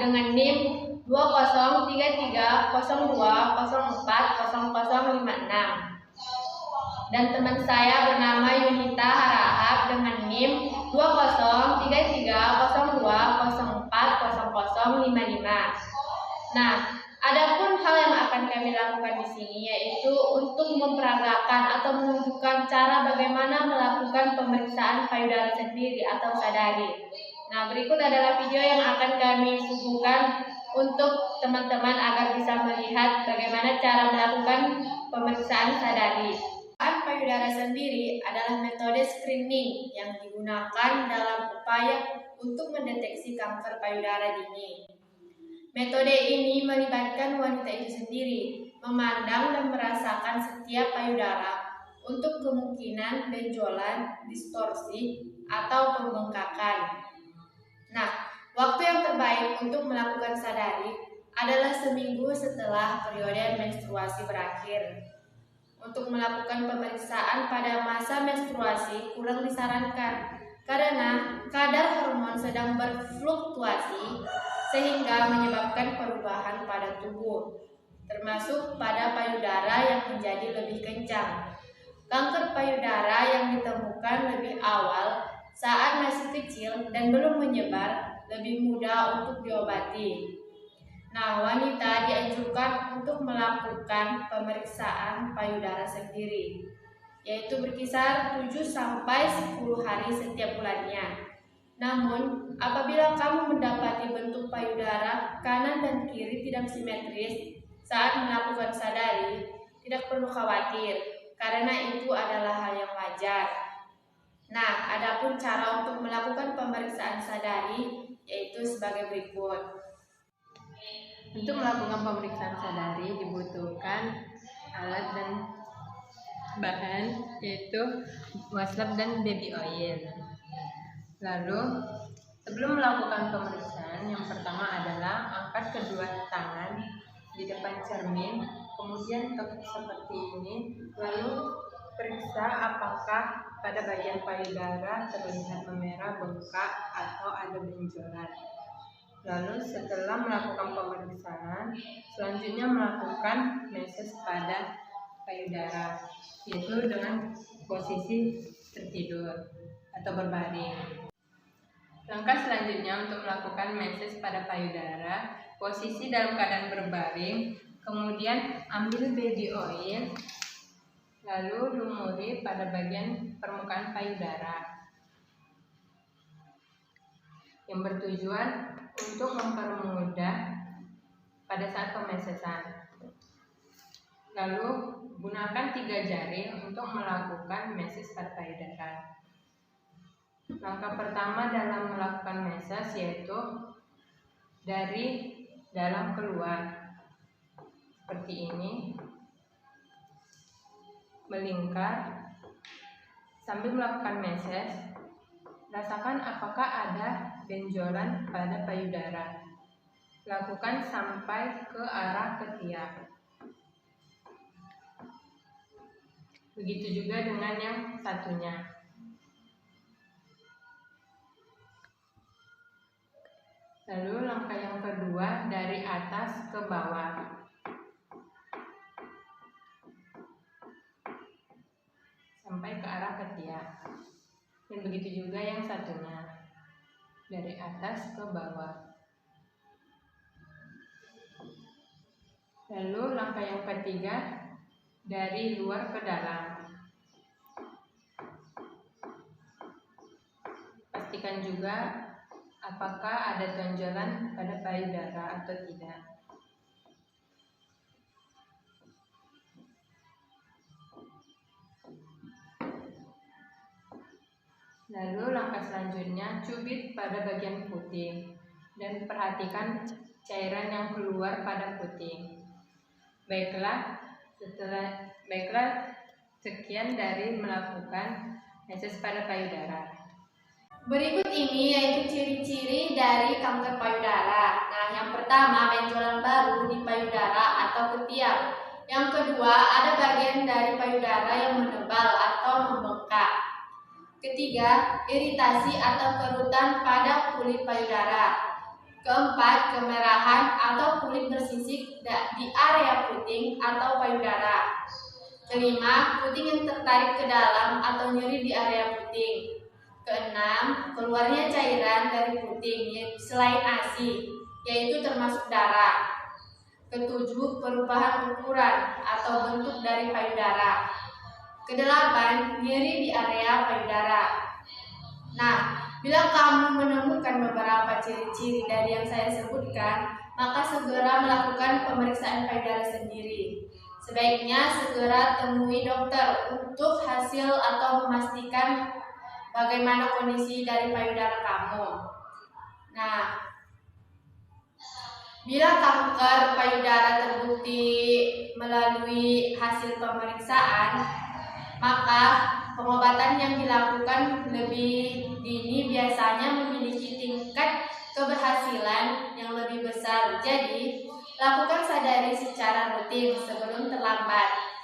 dengan NIM 203302040056. Dan teman saya bernama Yunita Harahap dengan NIM 203302040055. Nah, adapun hal yang akan kami lakukan di sini yaitu untuk memperagakan atau menunjukkan cara bagaimana melakukan pemeriksaan payudara sendiri atau sadari. Nah, berikut adalah video yang akan kami suguhkan untuk teman-teman agar bisa melihat bagaimana cara melakukan pemeriksaan sadari. Payudara sendiri adalah metode screening yang digunakan dalam upaya untuk mendeteksi kanker payudara dini. Metode ini melibatkan wanita itu sendiri, memandang dan merasakan setiap payudara untuk kemungkinan benjolan, distorsi, atau pembengkakan. Nah, waktu yang terbaik untuk melakukan sadari adalah seminggu setelah periode menstruasi berakhir. Untuk melakukan pemeriksaan pada masa menstruasi kurang disarankan karena kadar hormon sedang berfluktuasi sehingga menyebabkan perubahan pada tubuh, termasuk pada payudara yang menjadi lebih kencang. Kanker payudara yang ditemukan lebih awal saat masih kecil dan belum menyebar lebih mudah untuk diobati. Nah, wanita dianjurkan untuk melakukan pemeriksaan payudara sendiri, yaitu berkisar 7-10 hari setiap bulannya. Namun, apabila kamu mendapati bentuk payudara kanan dan kiri tidak simetris saat melakukan sadari, tidak perlu khawatir, karena itu adalah hal yang wajar. Nah, adapun cara untuk melakukan pemeriksaan sadari yaitu sebagai berikut. Untuk melakukan pemeriksaan sadari dibutuhkan alat dan bahan yaitu wastafel dan baby oil. Lalu sebelum melakukan pemeriksaan, yang pertama adalah angkat kedua tangan di depan cermin, kemudian tekuk seperti ini, lalu periksa apakah pada bagian payudara terlihat memerah, bengkak, atau ada benjolan. Lalu setelah melakukan pemeriksaan, selanjutnya melakukan meses pada payudara, yaitu dengan posisi tertidur atau berbaring. Langkah selanjutnya untuk melakukan meses pada payudara, posisi dalam keadaan berbaring, kemudian ambil baby oil, lalu lumuri pada bagian permukaan payudara, yang bertujuan untuk mempermudah pada saat pemesesan. Lalu gunakan 3 jari untuk melakukan meses pada payudara. Langkah pertama dalam melakukan meses yaitu dari dalam keluar, seperti ini, melingkar sambil melakukan meses. Rasakan apakah ada benjolan pada payudara. Lakukan sampai ke arah ketiak. Begitu juga dengan yang satunya. Lalu langkah yang kedua dari atas ke bawah. Sampai ke arah ketiak. Dan begitu juga yang satunya, dari atas ke bawah. Lalu langkah yang ketiga, dari luar ke dalam. Pastikan juga apakah ada tonjolan pada payudara atau tidak. Lalu langkah selanjutnya, cubit pada bagian puting dan perhatikan cairan yang keluar pada puting. Baiklah, sekian dari melakukan meses pada payudara. Berikut ini yaitu ciri-ciri dari kanker payudara. Nah, yang pertama, benjolan baru di payudara atau ketiak. Yang kedua, ada bagian dari payudara yang menebal atau membengkak. Ketiga, iritasi atau kerutan pada kulit payudara. Keempat, kemerahan atau kulit bersisik di area puting atau payudara. Kelima, puting yang tertarik ke dalam atau nyeri di area puting. Keenam, keluarnya cairan dari puting selain ASI, yaitu termasuk darah. Ketujuh, perubahan ukuran atau bentuk dari payudara. Kedelapan, nyeri di area payudara. Nah, bila kamu menemukan beberapa ciri-ciri dari yang saya sebutkan, maka segera melakukan pemeriksaan payudara sendiri. Sebaiknya segera temui dokter untuk hasil atau memastikan bagaimana kondisi dari payudara kamu. Nah, bila kanker payudara terbukti melalui hasil pemeriksaan, maka pengobatan yang dilakukan lebih dini biasanya memiliki tingkat keberhasilan yang lebih besar. Jadi, lakukan sadari secara rutin sebelum terlambat.